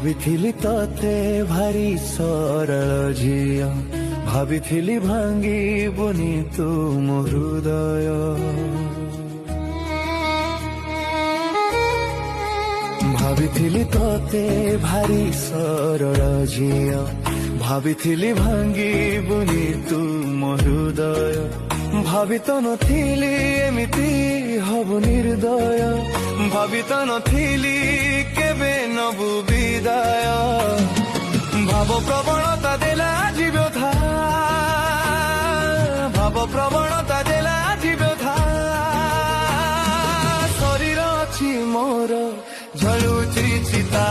ভাবিଥିଲି ততে ভারি ସରଳ ଝିଅ ଭାବିଥିଲି ଭାଙ୍ଗିବୁନି ତୁମ ହୃଦୟ ଭାବିଥିଲି ତତେ ଭାରି ସରଳ ଝିଅ ଭାବିଥିଲି ଭାଙ୍ଗିବୁନି ତୁମ ହୃଦୟ ଭାବି ତ ନଥିଲି ଏମିତି ହବ ନିର୍ଦ୍ଦୟ ଭାବି ତ ନଥିଲି କେବେ ନବୁ ବିଦାୟ ଭାବ ପ୍ରବଣତା ଦେଲା ଆଜି ବ୍ୟଥା ଭାବ ପ୍ରବଣତା ଦେଲା ଆଜି ବ୍ୟଥା ଶରୀର ଅଛି ମୋର ଝଳୁଛି ଚିତା